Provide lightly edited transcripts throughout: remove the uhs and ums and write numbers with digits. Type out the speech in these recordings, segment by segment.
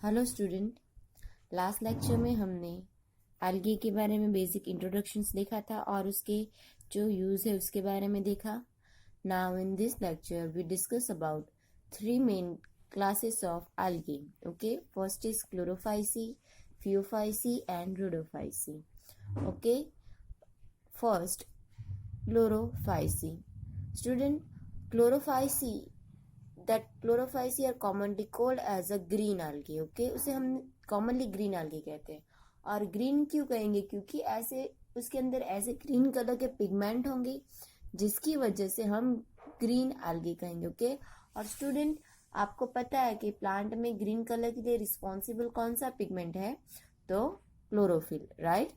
Hello student, last lecture में हमने algae के बारे में बेसिक इंट्रोडक्शंस देखा था और उसके जो यूज़ है उसके बारे में देखा. Now in this lecture we discuss about three main classes of algae. Okay, first is chlorophyceae, phaeophyceae and rhodophyceae. Okay, first chlorophyceae. Student, chlorophyceae, that chlorophyceae are commonly called as a green algae. Okay, उसे हम commonly green algae कहते हैं. और green क्यों कहेंगे? क्योंकि ऐसे उसके अंदर ऐसे ग्रीन कलर के पिगमेंट होंगे जिसकी वजह से हम ग्रीन algae कहेंगे. ओके, और स्टूडेंट आपको पता है कि प्लांट में ग्रीन कलर के लिए रिस्पॉन्सिबल कौन सा पिगमेंट है? तो क्लोरोफिल, राइट.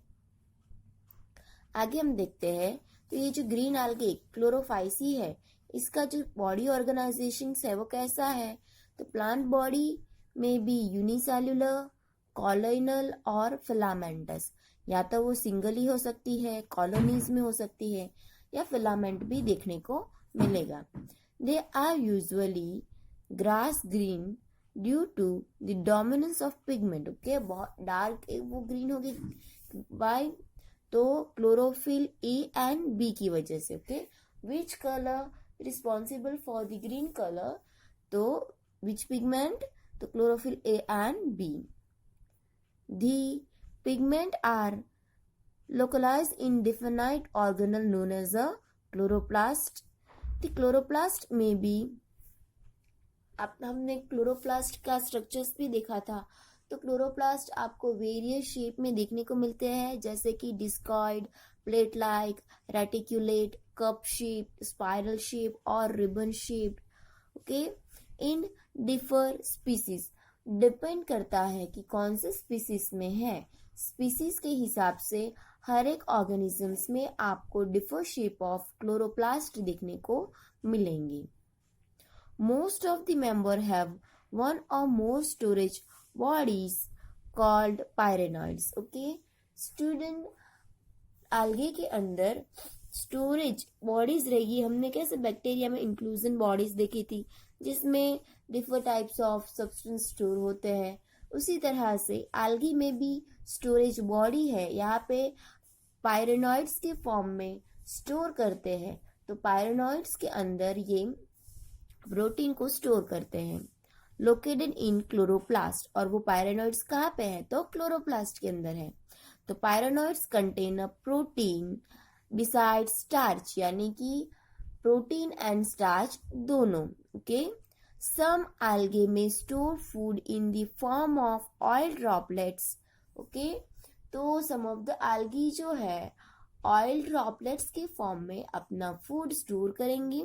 आगे हम देखते हैं. तो ये जो ग्रीन algae क्लोरोफाइसी है, इसका जो बॉडी ऑर्गेनाइजेशन है वो कैसा है? तो प्लांट बॉडी में भी यूनिसेल्युलर, कॉलोनल और फिलामेंटस. या तो वो सिंगल ही हो सकती है, कॉलोनीज में हो सकती है, या फिलामेंट भी देखने को मिलेगा. They are usually grass green due to the dominance of pigment. Okay, बहुत डार्क वो ग्रीन होगी. बाय तो क्लोरोफिल ए एंड बी की वजह से. Okay, which colour responsible for the green color? तो which pigment? तो chlorophyll A and B. The pigment are localized in definite organelle known as a chloroplast. The chloroplast may be, अब हमने chloroplast का structures भी देखा था. तो chloroplast आपको वेरियस शेप में देखने को मिलते हैं, जैसे कि discoid, plate like, reticulate, cup shape, spiral shape और ribbon shape. Okay, in differ species. Depend करता है कि कौन से स्पीसीज में है. स्पीसीज के हिसाब से हर एक ऑर्गेनिजम्स में आपको डिफर शेप ऑफ क्लोरोप्लास्ट देखने को मिलेंगे. Most of the members have one or more storage bodies called pyrenoids. Okay, student, algae के अंदर स्टोरेज बॉडीज रहेगी. हमने कैसे बैक्टीरिया में इंक्लूजन बॉडीज देखी थी जिसमें different types of substance store होते हैं, उसी तरह से एल्गी में भी स्टोरेज बॉडी है. यहाँ पे पायरेनॉइड्स के फॉर्म में स्टोर करते हैं. तो पायरेनॉइड्स के अंदर ये प्रोटीन को स्टोर करते हैं. Located in chloroplast. और वो पायरेनॉइड्स कहाँ पे है? तो क्लोरोप्लास्ट के अंदर है. तो pyrenoids contain a protein beside starch, यानी कि प्रोटीन एंड स्टार्च दोनों. ओके, सम algae में store food in the form of oil droplets. Okay, तो सम ऑफ द algae जो है ऑयल ड्रॉपलेट्स के फॉर्म में अपना फूड स्टोर करेंगे.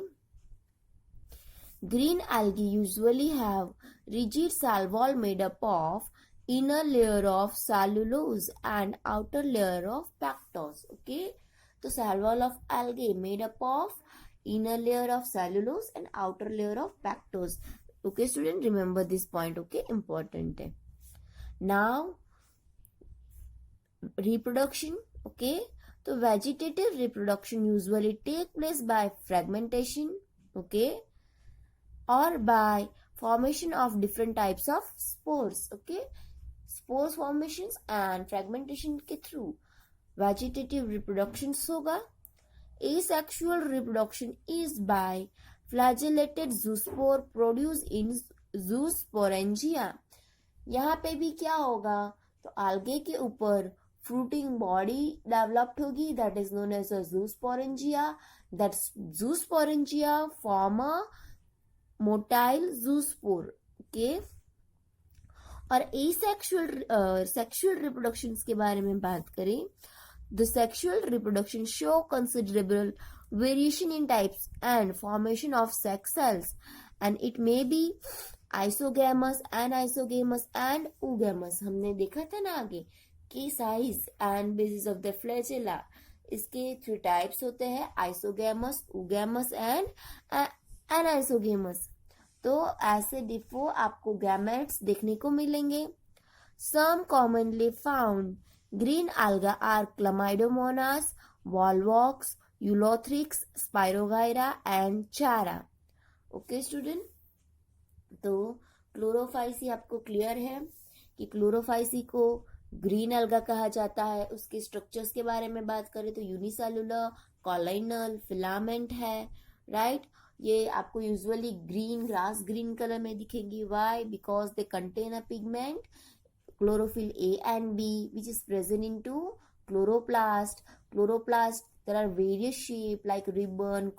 Green algae usually have rigid cell wall made up of inner layer of cellulose and outer layer of pectose. Okay, तो cell wall of algae made up of inner layer of cellulose and outer layer of pectose. Okay, student, remember this point. Okay, important है. Now reproduction. Okay, तो vegetative reproduction usually take place by fragmentation. Okay, or by formation of different types of spores. Okay, spores formations and fragmentation के through vegetative reproduction होगा. Asexual reproduction is by flagellated zoospore produced in zoosporangia. यहाँ पे भी क्या होगा? तो algae के ऊपर fruiting body developed होगी, that is known as a zoosporangia. That zoosporangia form a motile zoospore. Okay, और सेक्सुअल रिप्रोडक्शन के बारे में बात करें. The sexual reproduction show considerable variation in types and formation of sex cells and it may be isogamous, anisogamous and oogamous. हमने देखा था ना आगे कि size and basis of the flagella, इसके 3 टाइप्स होते हैं: आइसोगैमस, oogamous एंड एनाइसोगेमस. तो ऐसे डिफो आपको गैमेट्स देखने को मिलेंगे. Some commonly found green alga are Chlamydomonas, Volvox, Ulothrix, Spirogyra and Chara. Okay student, तो क्लोरोफाइसी आपको क्लियर है. कि क्लोरोफाइसी को ग्रीन अलगा कहा जाता है। उसके स्ट्रक्चर्स के बारे में बात करें तो यूनिसेलुलर, कॉलाइनल, फिलामेंट है, राइट। ये आपको usually green, grass green colour में दिखेंगी। Why? Because they contain a pigment chlorophyll A and B which is present into chloroplast. Chloroplast, there are various shape like ribbon,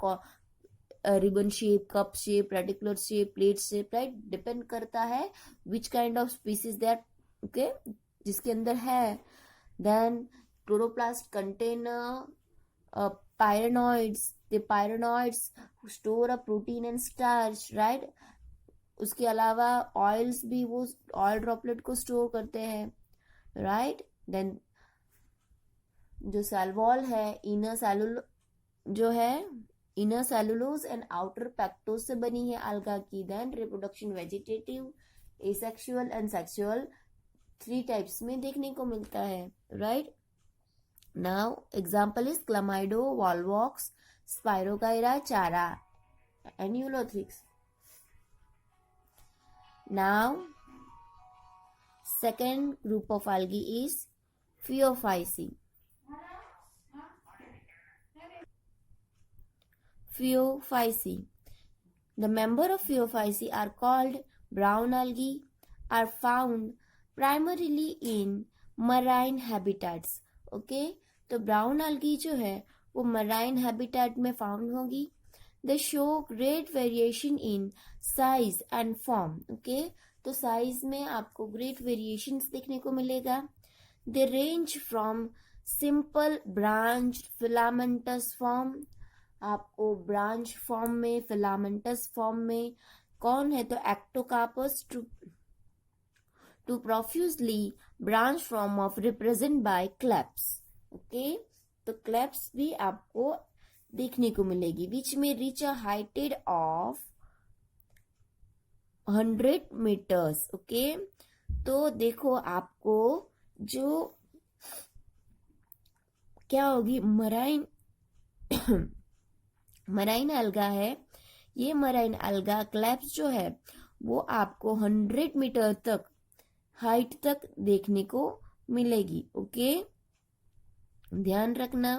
ribbon shape, cup shape, reticular shape, plate shape, right? Depend करता है which kind of species they are, okay, जिसके अंदर है। Then chloroplast contain pyrenoids. The pyrenoids store a protein and starch, right? उसके अलावा oils भी वो oil droplet को स्टोर करते हैं, राइट। देन जो सेल वॉल है, इनर सेलुलो जो है inner cellulose and outer pectose से बनी है अलगा की। Then reproduction vegetative, asexual and sexual, 3 types में देखने को मिलता है, right. Now example is Chlamydo, Volvox, Spirogyra, Chara and Ulothrix. Now, second group of algae is Phaeophyceae. Phaeophyceae. The member of Phaeophyceae are called brown algae, are found primarily in marine habitats. Okay, तो brown algae जो है वो marine habitat में found होगी. They show great variation in size and form. Okay, तो size में आपको great variations देखने को मिलेगा. They range from simple branched filamentous form, आपको ब्रांच फॉर्म में, फिलामेंटस फॉर्म में कौन है तो Ectocarpus, to profusely branch form of represent by kelps. Okay, तो क्लेप्स भी आपको देखने को मिलेगी which in reach a height of 100 metres. Okay, तो देखो आपको जो क्या होगी मराइन मराइन अलगा है, ये मराइन अलगा क्लैप्स जो है वो आपको 100 मीटर तक हाइट तक देखने को मिलेगी. ओके, ध्यान रखना.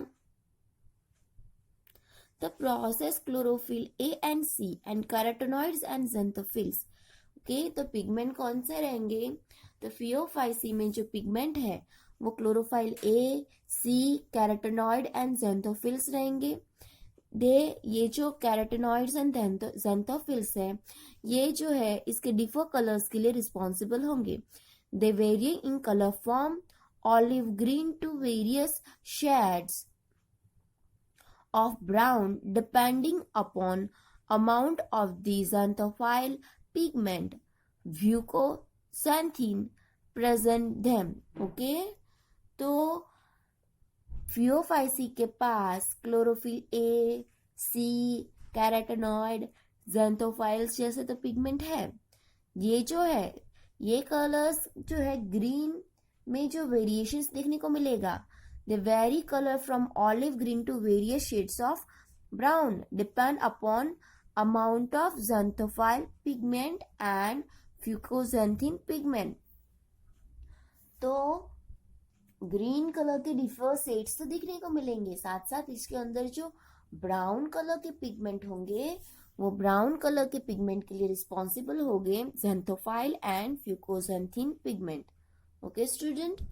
The process chlorophyll A and C and carotenoids and xanthophylls. Okay, तो पिगमेंट कौन से रहेंगे तो फियोफाइसी में जो पिगमेंट है वो chlorophyll A, C, carotenoid and xanthophylls रहेंगे. ये जो कैरोटेनॉइड्स एंड xanthophylls है ये जो है इसके डिफर कलर्स के लिए रिस्पॉन्सिबल होंगे. They vary in colour from olive green to various shades of brown depending upon amount of the xanthophyll pigment fucosanthin present them. Okay, तो फियोफाइसी के पास chlorophyll A, C, carotenoid, xanthophylls जैसे तो pigment है. ये जो है ये कलर्स जो है ग्रीन में जो वेरिएशंस देखने को मिलेगा. They vary color from olive green to various shades of brown, depend upon amount of xanthophyll pigment and fucosanthin pigment. तो ग्रीन कलर के डिफर शेड्स तो दिखने को मिलेंगे, साथ साथ इसके अंदर जो ब्राउन कलर के पिगमेंट होंगे वो ब्राउन कलर के पिगमेंट के लिए रिस्पॉन्सिबल होंगे xanthophyll and fucosanthin pigment. Okay, student.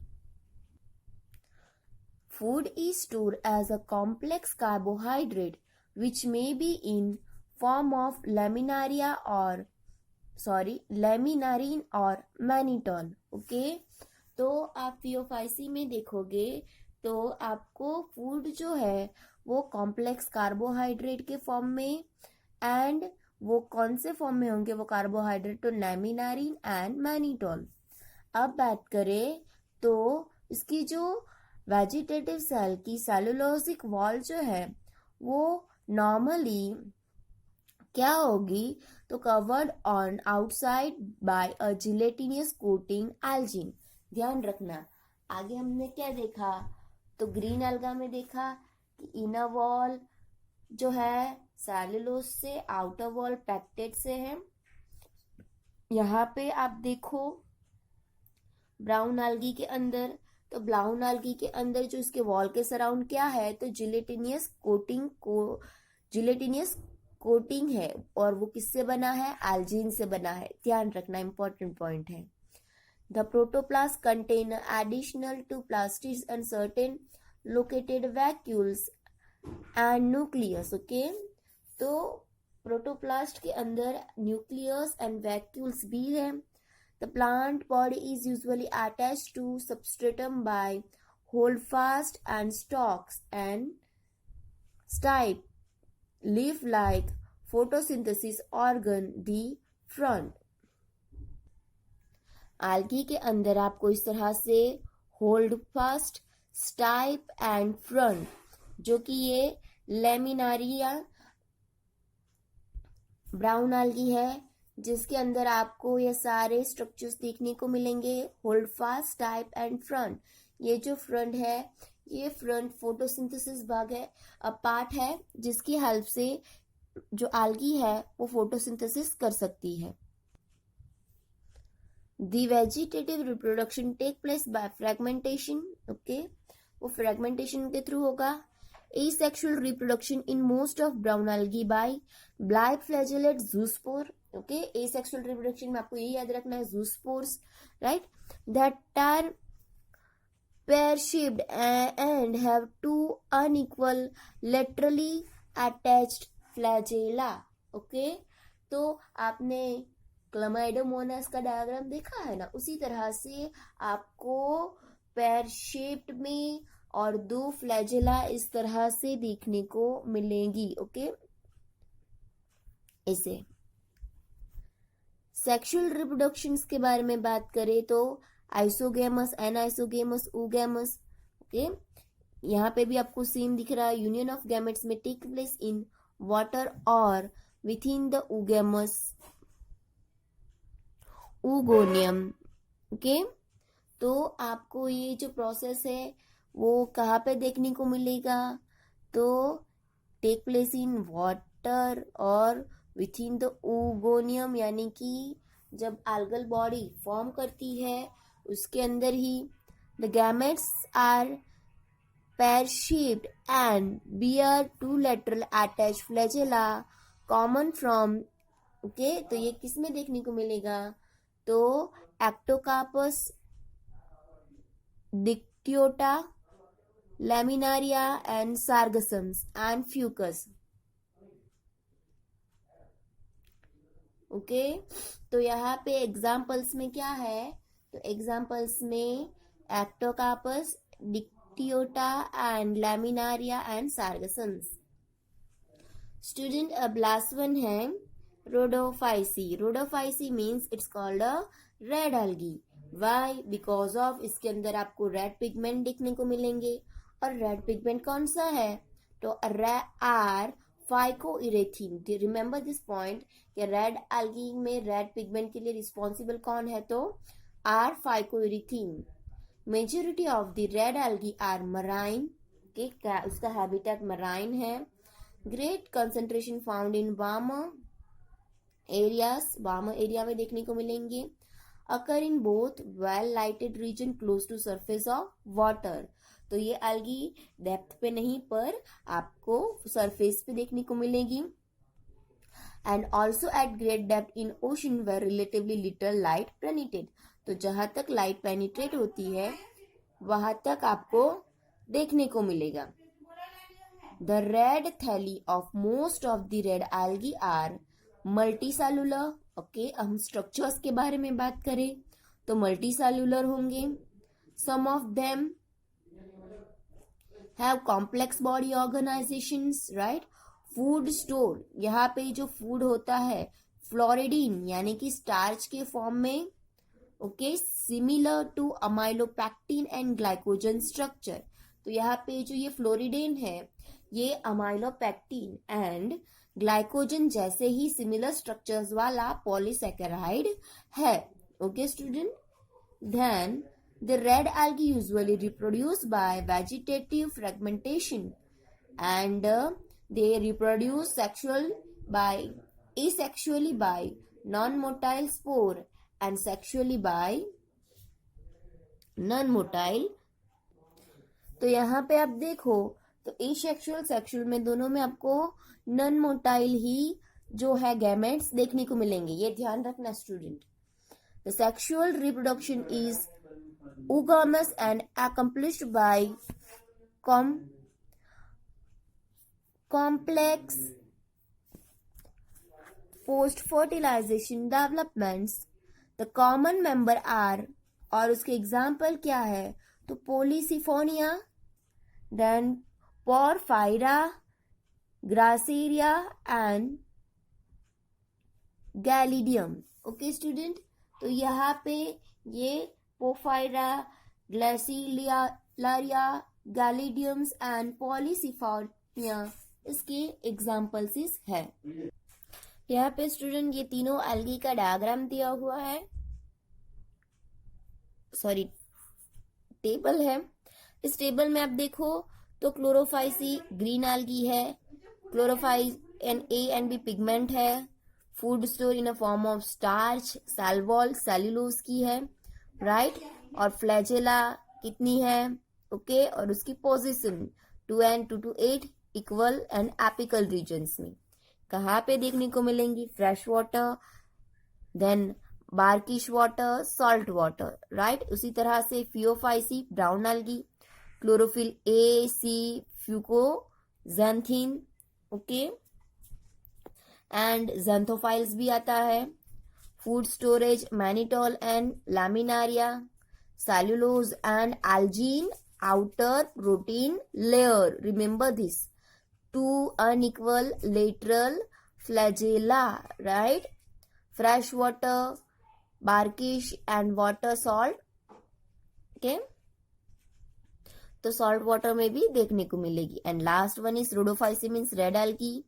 Food is stored as a complex carbohydrate which may be in form of laminaria or laminarin or mannitol. Okay, तो आप Phaeophyceae में देखोगे तो आपको फूड जो है वो कॉम्प्लेक्स कार्बोहाइड्रेट के फॉर्म में, एंड वो कौन से फॉर्म में होंगे वो कार्बोहाइड्रेट तो लैमिनारिन एंड मैनिटोल. अब बात करें तो इसकी जो वेजिटेटिव सेल की सेलुलोजिक वॉल जो है वो नॉर्मली क्या होगी तो covered on outside by a gelatinous coating algin. ध्यान रखना, आगे हमने क्या देखा तो ग्रीन अलगा में देखा कि इनर वॉल जो है सेलुलोज से, आउटर वॉल पैक्टेड से है. यहाँ पे आप देखो ब्राउन algae के अंदर, तो ब्राउन algae के अंदर जो इसके वॉल के सराउंड क्या है, तो जिलेटिनियस कोटिंग है, और वो किससे बना है, एल्जीन से बना है, ध्यान रखना, इंपॉर्टेंट पॉइंट है। The protoplast contain additional to plastids and certain located vacuoles and nucleus, okay. तो प्रोटोप्लास्ट के अंदर न्यूक्लियस एंड वैक्यूल्स भी है। The plant body is usually attached to substratum by holdfast and stalks and stipe leaf like photosynthesis organ the front। algae के अंदर आपको इस तरह से hold fast, stipe and front, जो कि ये लेमिनारिया ब्राउन algae है, जिसके अंदर आपको ये सारे स्ट्रक्चर्स देखने को मिलेंगे, hold fast, stipe and front. ये जो फ्रंट है, ये फ्रंट फोटोसिंथेसिस भाग है, पार्ट है, जिसकी हेल्प से जो algae है वो फोटोसिंथेसिस कर सकती है। The vegetative reproduction take place by fragmentation, okay, वो fragmentation के थ्रू होगा। Asexual reproduction in most of brown algae by black flagellate zoospore, okay, asexual reproduction में आपको यही याद रखना है, zoospores, right, that are pear shaped and have two unequal laterally attached flagella, okay। तो आपने क्लमाइडोमोनास का डायग्राम देखा है ना, उसी तरह से आपको पेयर शेप्ड में और दो फ्लैजेला इस तरह से देखने को मिलेंगी, ओके। इसे सेक्सुअल रिप्रोडक्शंस के बारे में बात करें तो आइसोगेमस, एनाइसोगेमस, oogamous, ओके। यहाँ पे भी आपको सेम दिख रहा है, यूनियन ऑफ गैमेट्स में टेक प्लेस इन वाटर और with in the oogamous oogonia, okay. तो आपको ये जो प्रोसेस है वो कहाँ पे देखने को मिलेगा, तो टेक प्लेस इन वाटर और विथ इन द oogonia, यानी कि जब algal बॉडी फॉर्म करती है उसके अंदर ही the gametes are pear shaped and bear two lateral attached flagella common from, okay. तो ये किस में देखने को मिलेगा, तो Ectocarpus, Dictyota, Laminaria and Sargassums and Fucus, okay. तो यहाँ पे एग्जाम्पल्स में क्या है, तो एग्जाम्पल्स में Ectocarpus, Dictyota and Laminaria and Sargassums. Student अब लास्ट वन है Rhodophyceae. Rhodophyceae means it's called a red algae। Why, because of इसके अंदर आपको रेड पिगमेंट देखने को मिलेंगे, और रेड पिगमेंट कौन सा है, तो R phycoerythrin. Remember this point कि रेड algae में रेड पिगमेंट के लिए रिस्पॉन्सिबल कौन है, तो R phycoerythrin. Majority of the red algae are marine, के उसका हैबिटेट मराइन है। Great concentration found in warmer areas, warmer area में देखने को मिलेंगे। Occur in both well lighted region close to surface of water. तो ये algae डेप्थ पे नहीं पर आपको सरफेस पे देखने को मिलेगी। And also at great depth in ocean where relatively little light penetrate. तो जहां तक लाइट पेनिट्रेट होती है वहां तक आपको देखने को मिलेगा। The red thalli of most of the red algae are multicellular, okay. हम स्ट्रक्चर्स के बारे में बात करें तो मल्टीसेलुलर होंगे। Some of them have complex body organisations, right. Food store, यहाँ पे जो फूड होता है फ्लोरिडीन यानी कि स्टार्च के फॉर्म में, okay, similar to amylopectin and glycogen structure. तो यहाँ पे जो ये फ्लोरिडेन है ये अमाइलोपैक्टिन एंड ग्लाइकोजन जैसे ही सिमिलर स्ट्रक्चर्स वाला पॉलीसेकेराइड है, okay student. Then the red algae usually reproduce by vegetative fragmentation and they reproduce asexually by non-motile spore and sexually by non motile. तो यहाँ पे आप देखो तो एसेक्सुअल सेक्सुअल में दोनों में आपको नॉन मोटाइल ही जो है गैमेट्स देखने को मिलेंगे, ये ध्यान रखना student. The sexual reproduction is oogamous and accomplished by complex post-fertilization developments. The common member are, और उसके एग्जाम्पल क्या है, तो Polysiphonia, then Porphyra, Gracilaria and Gelidium. Okay student, तो यहाँ पे ये Porphyra, Gracilaria, Gelidiums and Polysiphonia इसके एग्जाम्पल्स है। यहाँ पे स्टूडेंट ये तीनों एल्गी का डायग्राम दिया हुआ है, सॉरी टेबल है। इस टेबल में आप देखो तो क्लोरोफाइसी ग्रीन एल्गी है, Chlorophyceae an A and B pigment है, food store in a form of starch, cell wall cellulose की है, राइट। और फ्लैजेला कितनी है, ओके, और उसकी position 2 and 2 to 8 equal and apical regions में कहाँ पे देखने को मिलेंगी, fresh water, then brackish water, salt water, right. उसी तरह से Phaeophyceae brown algae, chlorophyll A C fucoxanthin, okay, and xanthophylls भी आता है, food storage mannitol and Laminaria, cellulose and algin outer protein layer, remember this, 2 unequal lateral flagella, right, fresh water, barkish and water salt, okay, तो salt water में भी देखने को मिलेगी। And last one is Rhodophyceae means red algae,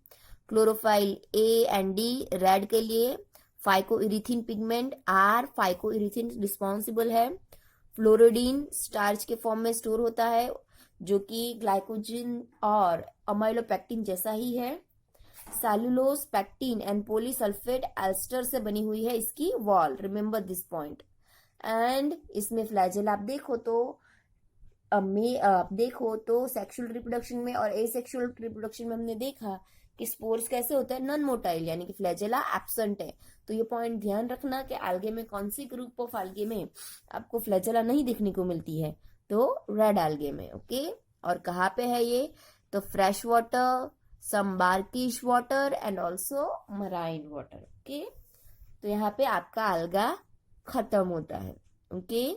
chlorophyll A and D red के लिए, फाइकोइरिथिन pigment are फाइकोइरिथिन responsible है, फ्लोरिडीन starch के फॉर्म में स्टोर होता है जो कि ग्लाइकोजन और अमाइलोपेक्टिन जैसा ही है, cellulose pectin and polysulphate ester से बनी हुई है इसकी wall, remember this point. And इसमें फ्लैजेला आप देखो तो सेक्सुअल रिप्रोडक्शन में और एसेक्सुअल रिप्रोडक्शन में हमने देखा कि स्पोर्स कैसे होता है, नॉन मोटाइल, यानी कि फ्लैजेला एब्सेंट है। तो ये पॉइंट ध्यान रखना कि एल्गे में कौन सी ग्रुप ऑफ एल्गे में आपको फ्लैजेला नहीं देखने को मिलती है, तो रेड एल्गे में, ओके। और कहाँ पे है ये, तो fresh water, some brackish water and also marine water, okay. तो यहाँ पे आपका एल्गा खत्म होता है, ओके।